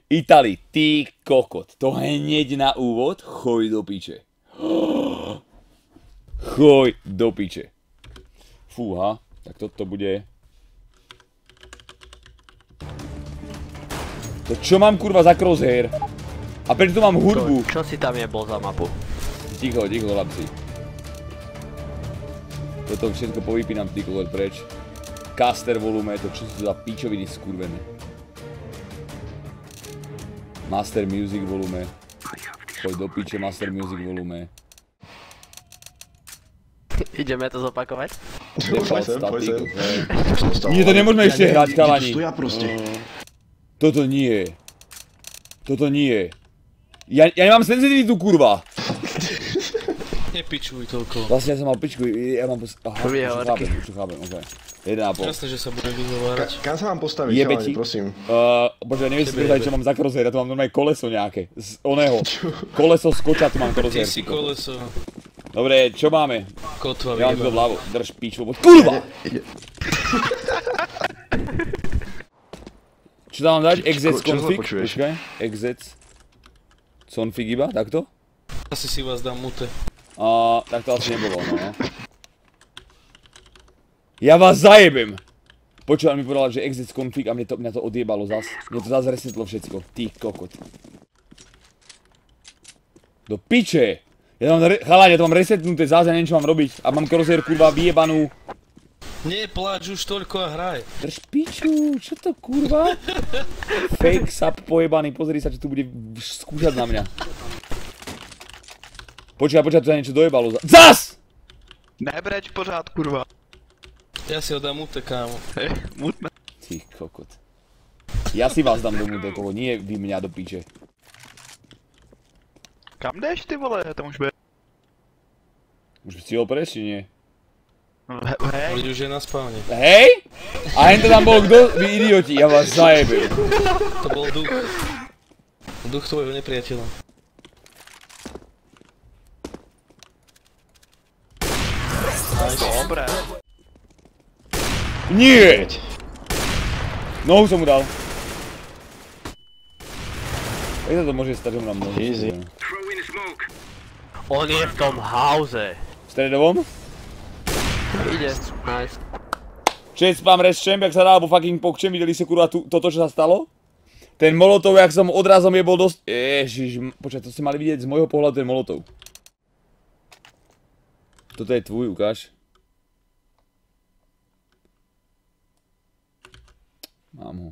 Itali, ty kokot, to hneď na úvod, choj do piče. Choj do piče. Fúha, tak toto bude... To čo mám kurva za crosshair? A prečo tu mám hudbu? Čo si tam jebol za mapu? Ticho, ticho, chlapci. Toto všetko povypínam, ty kokot, preč. Caster volume, to čo sú za pičoviny skurvené. Master Music volume. Choď do piče, Master Music volume. Ideme to zopakovať? Nie, to nemôžeme ešte hrať, chalani. Toto nie. Toto nie. Ja nemám senzitivitu, kurva. Nepičuj toľko. Vlastne ja som mal pičku, ja mám aha, už to chápem, okej. 1,5. Jasné, že sa budem vyhovárať. Kam sa mám postaviť, chalani, prosím? Bože, neviem si predstaviť, čo mám za crosshair, ja tu mám normálne koleso nejaké. Z oného. Koleso skoča, tu mám crosshair. Ty si koleso. Dobre, čo máme? Kotva Ja mám to vyjebal. vľavo, drž piču, kurva! Čo tam mám dať? Exec config? Počkaj, exec config iba, takto? Asi si vás dám mute. Tak to asi nebolo, no. Ja vás zajebem! Počúvaj, mi povedal, že exec config a mňa to odjebalo zas. Mne to zas resetlo všetko. Ty kokot. Do piče! Chalani, ja to mám resetnuté zás, ja neviem čo mám robiť. A mám crosshair kurva vyjebanú. Nie pláč už toľko a hraj. Drž piču, čo to kurva? Fake sub pojebaný, pozri sa, čo tu bude skúšať na mňa. Počkaj, tu sa niečo dojebalo. Zas! Nebreč pořád, kurva. Ja si ho dám mute, kámo. Mutme. Ty kokot. Ja si vás dám do mute, koho, nie vy mňa do piče. Kam jdeš, ty vole, tam už bude. Už by si ho prejsť, či nie? Hej. Veď už je na spávne. Hej? A hento tam bol kto? Vy idioti, ja vás zajebem. To bol duch. Duch tvojho nepriateľa. Dobre. Nie! Nohu som mu dal. Jak sa to môže stať, že mu dám nohu? Easy. On je v tom hauze. V stredovom? Ide, nice. Všetci spám reščem, jak sa dá, alebo fucking pokčem, videli ste kurva toto, čo sa stalo? Ten molotov, jak som odrazom jebol dosť... Ježiš, počkaj, to ste mali vidieť z môjho pohľadu ten molotov. Toto je tvoj, ukáž. Mám ho.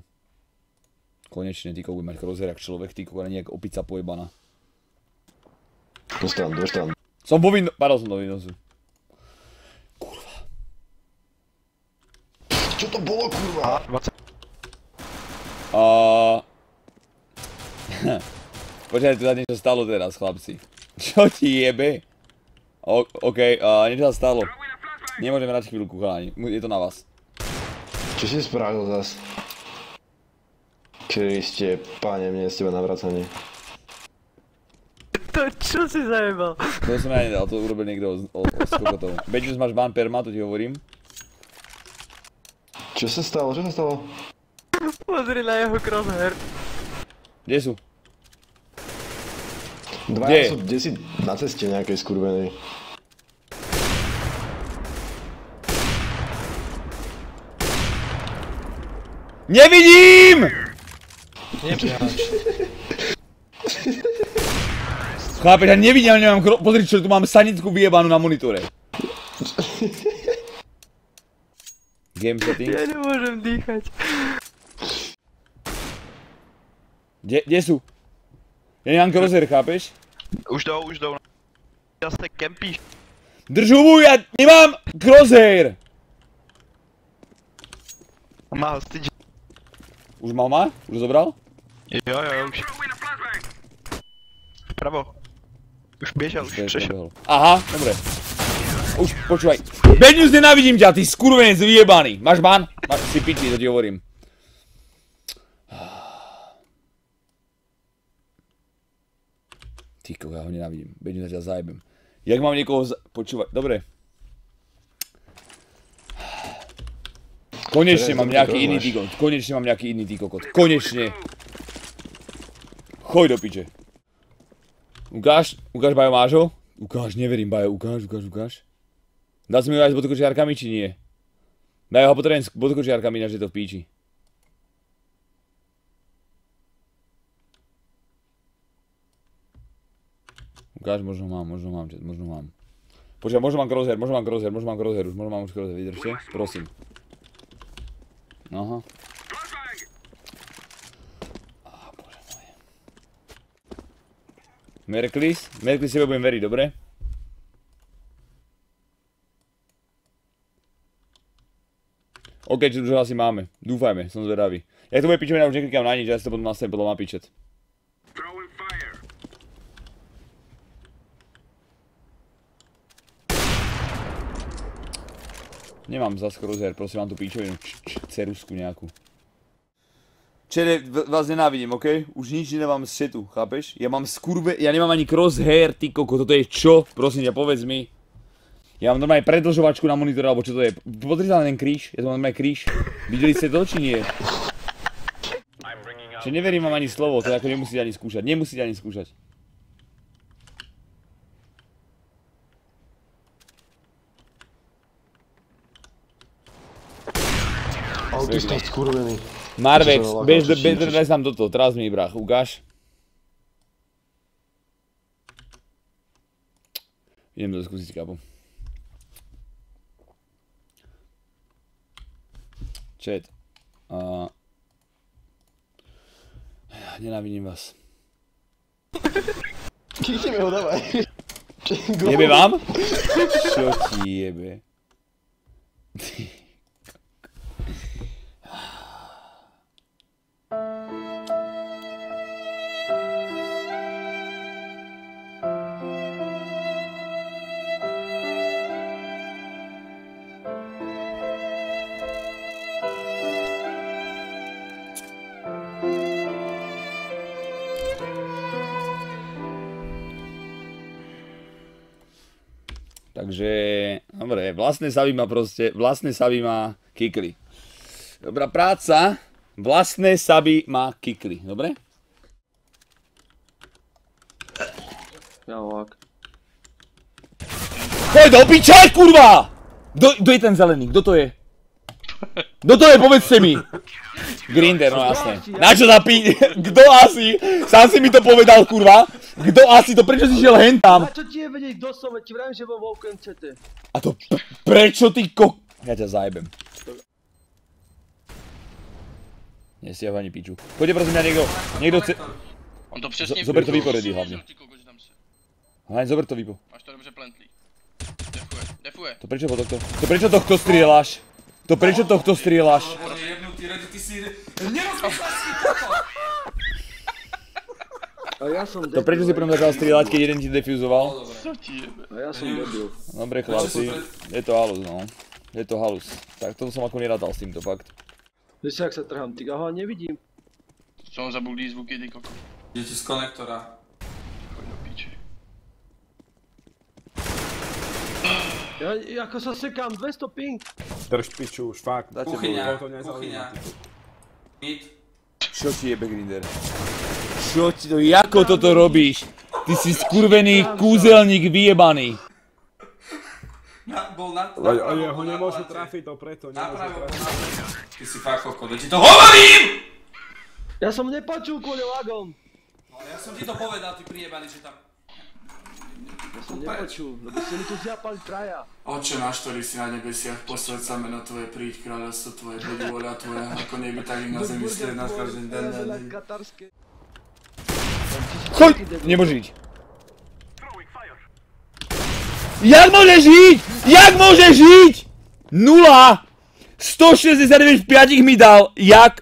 Konečne, ty budem mať crosshair jak človek, ty kokos, nie jak opica pojebaná. Dostan. Som vo Windows... Padol som do Windowsu. Kurva. Čo to bolo, kurva? 20. Počkaj, tu sa niečo stalo teraz, chlapci. Čo ti jebe? Okej, niečo sa stalo. Nemôžem hrať chvíľku, chalani. Je to na vás. Čo si spravil zas? Kriste, páne, mne z teba navracanie. To čo si zajebal? To som ja nedal, to urobil niekto s kokotov. Beďus, máš ban perma, to ti hovorím. Čo sa stalo? Pozri na jeho crosshair. Kde sú? Dvaja sú kde si na ceste nejakej skurvenej. Nevidím! Nepláč. Chápeš, ja nevidím, ale nemám pozri, čo tu mám sanitku vyjebanú na monitore. Game settings. Ja nemôžem dýchať. Kde sú? Ja nemám crosshair, chápeš? Už jdou. Ja ste kempíš. Drž hubu, ja nemám crosshair! Má ho styč. Už má? Už zobral? Jo, už. Vpravo. Už běžel, už přešel. Aha, dobre. Už, počúvaj. Bednews, nenávidím ťa, ty skurvenec vyjebaný. Máš ban? Si piči, to ti hovorím. Ty ja ho nenávidím. Bednews, ja ťa zajebem. Jak mám niekoho počúvať? Dobre. Konečne mám nejaký iný ty kokot. Konečne mám nejaký iný ty kokot. Konečne. Choď do piče. Ukáž Bajo, máš ho? Ukáž, neverím Bajo, ukáž. Dá si mi ho aj s bodokočiarkami, či nie? Bajo ho potrebujem s bodokočiarkami, ináč je to v píči. Ukáž, možno mám. Počkaj, možno mám crosshair, už mám crosshair, vydržte, prosím. Aha. Bože moje. Merklis sebe budem veriť, dobre? OK, čo už asi máme, dúfajme, som zvedavý. Ja to bude pičovina, už neklikám na nič, ja si to potom nastavím podľa mapy chat. Nemám zas crosshair, prosím, mám tu píčovinu, cerusku nejakú. Čede, vás nenávidím, okej? Už nič nemám z chatu, chápeš? Ja nemám ani crosshair, ty koko, toto je čo? Prosím ťa, povedz mi. Ja mám normálne predĺžovačku na monitore, alebo čo to je? Pozri sa na ten kríž, ja to mám normálne kríž. Videli ste to, či nie? Čiže neverím vám ani slovo, to ako nemusíte ani skúšať, Autista skurvený. Marvex, daj nám toto, teraz mi brach, ukáž. Idem to skúsiť, kápo. Chat. Nenávidím vás. Chytíme ho, dávaj. Jebe vám? Čo ti jebe? Takže, dobre, vlastné saby má kikli. Dobrá práca, vlastné saby má kikli, dobre? Javák. Choď do piče, kurva! Kto je ten zelený, kto to je? Kto to je, povedzte mi! Grinder, no jasné. Načo kto asi? Sám si mi to povedal, kurva. Kto asi to, prečo si šiel hentam? A čo ti je vedieť, kto som, ti vravím, že bol vo OpenCT. A to prečo ty Ja ťa zajebem. Nestiahuj ani piču. Poďte prosím mňa niekto chce... On to přesně Zober to výpo ready hlavne. Hlavne zober to výpo. Máš to dobře plentlý. Defuje. To prečo tohto strieľaš? To prečo tohto strieľaš? Ty si nerozmýšľaš si toto! A ja som debil. To prečo si potom začal strieľať, keď jeden ti defuzoval? A ja som debil. Dobre chlapci, je to halus no. Je to halus. Tak toto som ako nerátal s týmto fakt. Víš jak sa trhám, ty ho nevidím. Co on zabudlí zvuky, ty koko. Idete z konektora. Choď do píči. Ja ako sa sekám, 200 ping. Drž piču, už fakt. Kuchyňa. Mid. Čo ti jebe Grinder? Čo ti to, jako toto robíš? Ty si skurvený kúzelník vyjebaný. Bol na... Ale ho nemôžu trafiť, to preto nemôžu trafiť. Ty si fakt kokot, ti to hovorím! Ja som nepočul kvôli lagom. Ale ja som ti to povedal, ty prijebaný, že tam... Ja som nepočul, lebo ste mi tu zjapali traja. Oče náš, ktorý si na nebesiach, posveď sa meno Tvoje, príď kráľovstvo Tvoje, buď vôľa Tvoja, ako nebi, tak i na zemi, stred nás každý den. Choď! Nemôže žiť. Jak môžeš žiť? Jak môžeš žiť? 0! 169 v 5 mi dal, jak?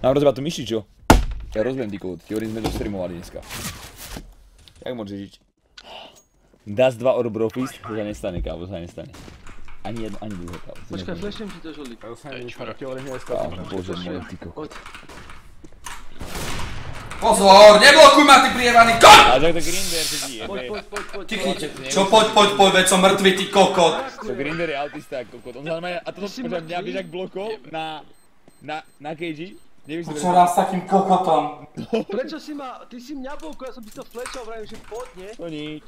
Mám rozbať to myši, čo? Ja rozumiem, ty kód, ti hovorím, sme to streamovali dneska. Jak môže žiť? Das 2 Orbrofist, to sa nestane, kávo, to sa nestane. Ani jedno, ani druhé, kávo. Počkaj, flešnem ti to žolík. Ja sa nestane, ti hovorím, že nestane. Bože môj, ty kokot. Pozor, neblokuj ma, ty prievaný kot! A tak to Grinder si ti jebe. Čo poď, veď som mŕtvy, ty kokot. To Grinder je autista, kokot. On znamená, a toto počujem, mňa vieš jak blokol na cage. Nevieš si Čo raz s takým kokotom? Prečo si ma, ty si mňa blokol, ja som by to flečal, vrajím, že poď, nie? To nič.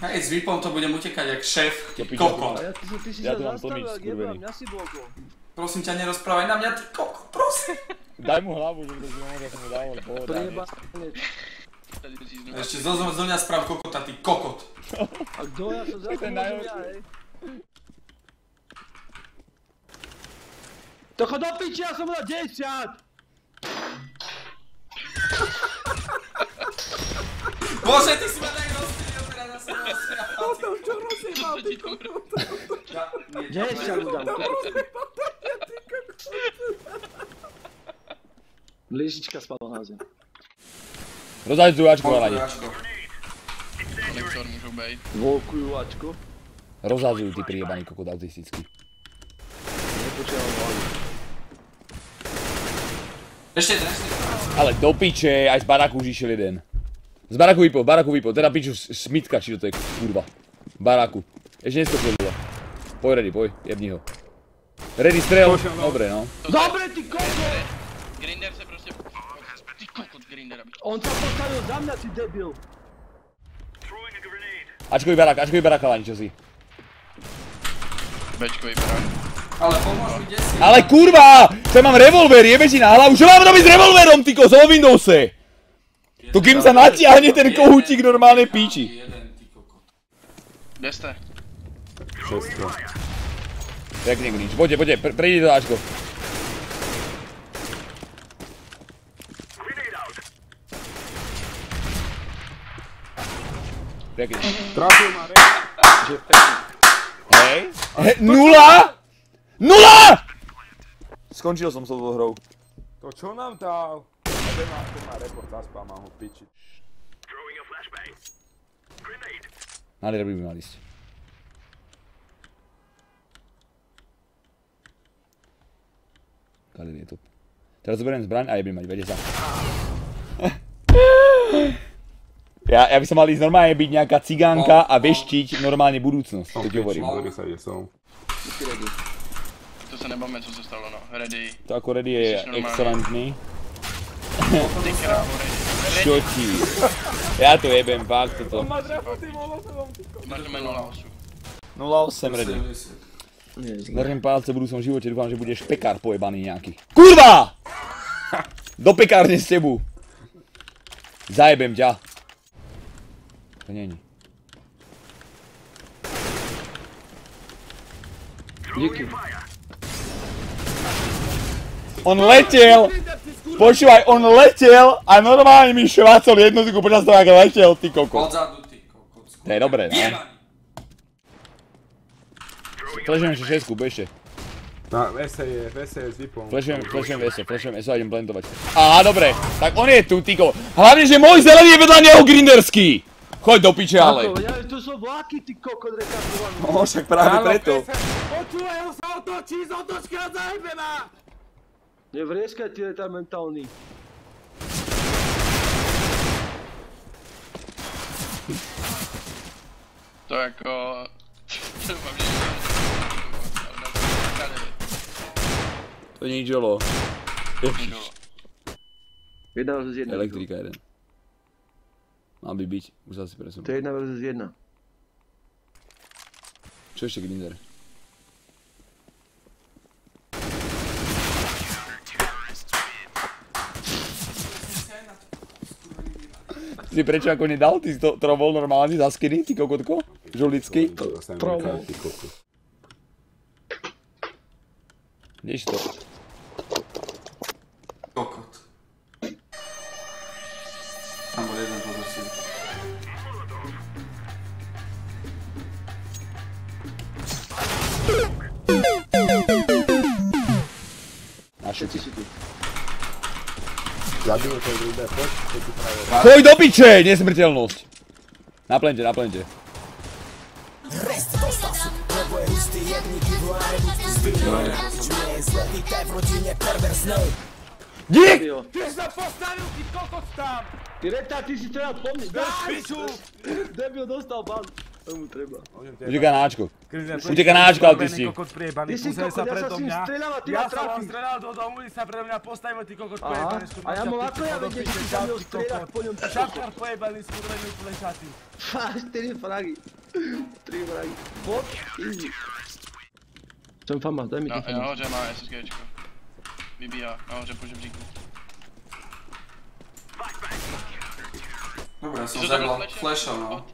Hej, s Vipom to budem utekať jak šéf, ty kokot. A ty si Ja sa tu mám zastavil, tlmič, ak skurvený. jebám, mňa si blokol. Prosím ťa, nerozprávaj na mňa, ty kokot, prosím. Daj mu hlavu, že to si nemôže, ja som mu dával pohoda. Prejebáne. Ešte zo mňa správ kokota, ty kokot. A kto ja som zase Ten môžem najhorší. ja, hej? To chod do piči, ja som mu dal 10! Bože, ty si ma tak rozpínil, teraz ja som rozpínil. Čo rozjebal, ty kokot? 10 mu dám. Lížička spadla na zem. Rozhadzujú alani. Konektor môžu bejť. Volkujú ačko. Rozhadzujú ty priebaný kokot autistický. Nepočívam hlavne. Ešte. Ale do piče, aj z baraku už išiel jeden. Z baraku vypol, teda piču smitka, či to je kurva. Baraku. Ešte nestopil dole. Poj ready, jebni ho. Ready strel, dobre no. Dobre, ty kokot! Grinder sa proste... Ty kokot Grinder, aby... On sa postavil za mňa, ty debil. Ačkový barák, alani, čo si? Bčkový barák. Ale pomôž mi, kde si? Ale kurva! Čo mám revolver, jebe si na hlavu, čo mám robiť s revolverom, tyko, z Windowse? To kým sa natiahne ten kohútik normálne píči. Jeden, ty kokot. Kde ste? Šestko. Pekne grinč, poďte, prejdi to Ačko. Pekne. Trafil ma re... Hej. 0! Skončil som s touto hrou. To čo nám dal? Ten má report, zaspal, mám ho pičiť. Nádher by mal ísť. Kalir je top. Teraz zoberiem zbraň a jebím mať, vede sa. Ja by som mal ísť normálne byť nejaká cigánka a veštiť normálne budúcnosť, to ti hovorím. Ktorý sa ide som. To sa nebavme, co sa stalo, no. Ready. To ako ready je excelentný. Ty krávo, ready. Čo ti? Ja to jebem, fakt toto. Má drafu tým holosom, ty kokot. Mážeme 08. 08 ready. 70. Držím palce v budúcom živote, dúfam, že budeš pekár pojebaný nejaký. KURVA! Do pekárne s tebu. Zajebem ťa. To není. Díky. On letel! Počúvaj, on letel a normálne mi švácol jednotku počas toho, ako letel, ty kokot. Odzadu, ty kokot. To je dobré, ne? Jebaný. Flashujem ešte 6, ešte. Na VS je s Vipom. Flashujem VS a idem blendovať. Aha, dobre, tak on je tu, ty kokot. Hlavne, že môj zelený je vedľa neho Grinderský. Choď do piče, ale. Ako, ja tu sú vlaky, ty kokot rekardovaný. No, však práve preto. Počúvaj, on sa otočí z otočky a zajebe ma! Nevrieskaj, ty retard mentálny. To jako... To mám niečo. To nie je Jolo. Jedna versus jedna. Elektrika jeden. Mal by byť, už sa si presunul. To je jedna versus jedna. Čo ešte Grinder? Si prečo ako nedal? Ty si to trobol normálne za skiny, ty kokotko? Žolický? Trovo. Kdež to? Kokot. Tam bol jeden pozor si. Naši ti. Zabijú to ľudia, poď, to ti práve. Choď do piče, nesmrteľnosť! Na plente, na plente. Dík! Jo. Ty jsi sa postavil, ty kokot tam! Ty retard, ty si strelal po mne. Bez piču! Debil dostal ban. Tomu treba. Uteká na Ačko. Uteká na Ačko, autisti. Kokot priebaný, Ty si pozrie sa kokot, ja predo sa s ním mňa. strieľam a ty ma Ja som vám trafíš. strelal do domu, ty sa predo mňa postavil, ty kokot Aha, pojebaný, a ja mám ako ja vedieť, že ty sa mnou strieľať po ňom. Šapkár pojebaný, skurvený plešatý. 4 fragy. 3 fragy. Bod, easy. Jsem fama, daj mi ten fama. Nahoře má SSGčko. Vybíhá, nahoře po žebříku. Dobre, ja som zabil flasha, no.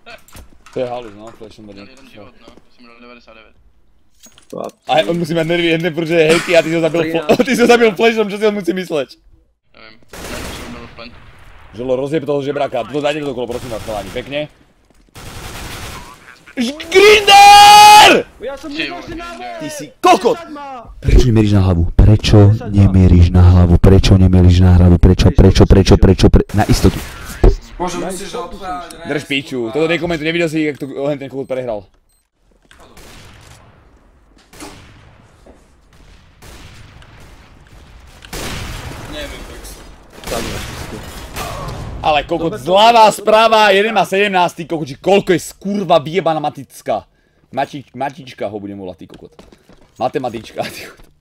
To je halus, no, flashom Dal vedem. jeden život, no. Jsem dal 99. A on musí mať nervy jedné, protože je hacky a ty si ho zabil flashom, čo si on musí mysleť? Nevím, jsem byl v plen. Žolo, rozjeb toho žebráka, toto dajte do kolo, prosím vás, chalani, pekne. Grinder! Ja som Ty nemal vole, si na Grinder. Ty si kokot! Dať ma! Prečo nemieríš na hlavu? Prečo nemieríš na hlavu? Prečo nemieríš na hlavu? Prečo? Na istotu. Bože, musíš odpovedať. Drž piču, toto nekomentuj, nevidel si, jak to ten kokot prehral. Neviem, tak sa. Ale kokot zľava, správa, jeden má 17, ty kokot, či koľko je skurva vyjebaná matická. Matička ho budem volať, ty kokot. Matematička, ty kokot.